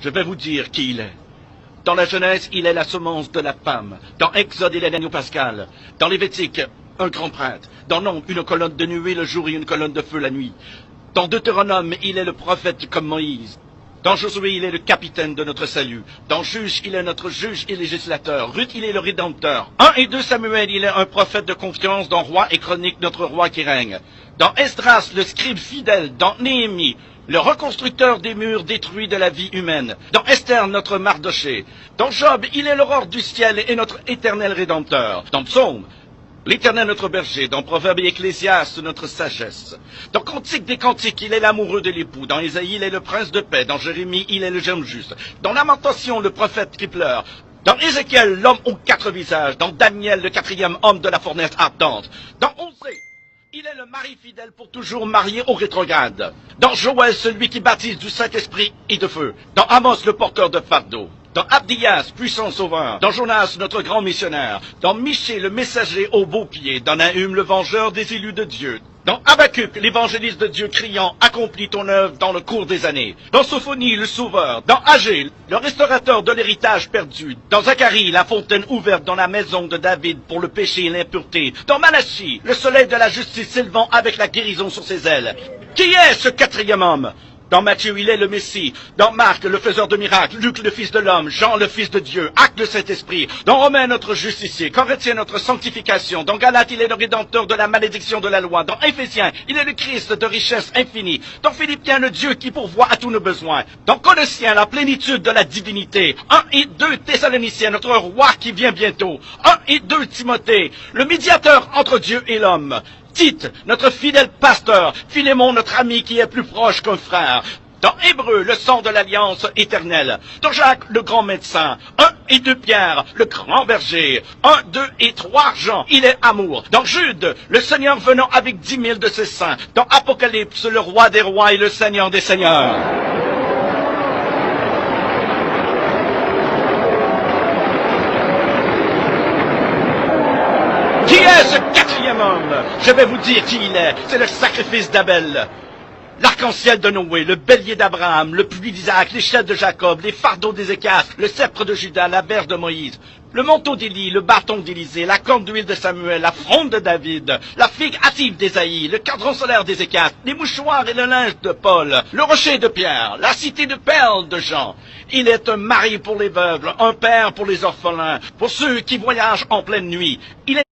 Je vais vous dire qui il est. Dans la Genèse, il est la semence de la femme. Dans Exode, il est l'agneau pascal. Dans Lévitique, un grand prêtre. Dans Nombre, une colonne de nuée le jour et une colonne de feu la nuit. Dans Deutéronome, il est le prophète comme Moïse. Dans Josué, il est le capitaine de notre salut. Dans Juge, il est notre juge et législateur. Ruth, il est le rédempteur. 1 et 2 Samuel, il est un prophète de confiance. Dans Roi et Chronique, notre roi qui règne. Dans Esdras, le scribe fidèle. Dans Néhémie, le reconstructeur des murs détruits de la vie humaine. Dans Esther, notre Mardoché. Dans Job, il est l'aurore du ciel et notre éternel rédempteur. Dans Psaume, l'Éternel notre berger. Dans Proverbe et Ecclésiaste, notre sagesse. Dans Cantique des Cantiques, il est l'amoureux de l'époux. Dans Ésaïe, il est le prince de paix. Dans Jérémie, il est le germe juste. Dans Lamentation, le prophète qui pleure. Dans Ézéchiel, l'homme aux 4 visages. Dans Daniel, le 4e homme de la fournaise ardente. Dans Osée, il est le mari fidèle pour toujours marié au rétrograde. Dans Joël, celui qui baptise du Saint-Esprit et de feu. Dans Amos, le porteur de fardeau. Dans Abdias, puissant sauveur. Dans Jonas, notre grand missionnaire. Dans Michée, le messager au beau pied. Dans Nahum, le vengeur des élus de Dieu. Dans Habacuc, l'évangéliste de Dieu criant, accomplis ton œuvre dans le cours des années. Dans Sophonie, le sauveur. Dans Agé, le restaurateur de l'héritage perdu. Dans Zacharie, la fontaine ouverte dans la maison de David pour le péché et l'impureté. Dans Malachie, le soleil de la justice s'élevant avec la guérison sur ses ailes. Qui est ce 4e homme? Dans Matthieu, il est le Messie. Dans Marc, le faiseur de miracles. Luc, le Fils de l'homme. Jean, le Fils de Dieu. Acte, le Saint-Esprit. Dans Romains, notre justicier. Corinthiens, notre sanctification. Dans Galates, il est le rédempteur de la malédiction de la loi. Dans Éphésiens, il est le Christ de richesse infinie. Dans Philippiens, le Dieu qui pourvoit à tous nos besoins. Dans Colossiens, la plénitude de la divinité. 1 et 2 Thessaloniciens, notre roi qui vient bientôt. 1 et 2 Timothée, le médiateur entre Dieu et l'homme. Tite, notre fidèle pasteur. Philémon, notre ami qui est plus proche qu'un frère. Dans Hébreu, le sang de l'alliance éternelle. Dans Jacques, le grand médecin. 1 et 2 Pierre, le grand berger. 1, 2 et 3 Jean, il est amour. Dans Jude, le Seigneur venant avec 10 000 de ses saints. Dans Apocalypse, le roi des rois et le Seigneur des seigneurs. Qui est ce 4e homme? Je vais vous dire qui il est. C'est le sacrifice d'Abel. L'arc-en-ciel de Noé, le bélier d'Abraham, le puits d'Isaac, l'échelle de Jacob, les fardeaux d'Ézéchias, le sceptre de Judas, la berge de Moïse, le manteau d'Élie, le bâton d'Élisée, la corne d'huile de Samuel, la fronde de David, la figue hâtive d'Ésaïe, le cadran solaire d'Ézéchias, les mouchoirs et le linge de Paul, le rocher de Pierre, la cité de perles de Jean. Il est un mari pour les veuves, un père pour les orphelins, pour ceux qui voyagent en pleine nuit. Il est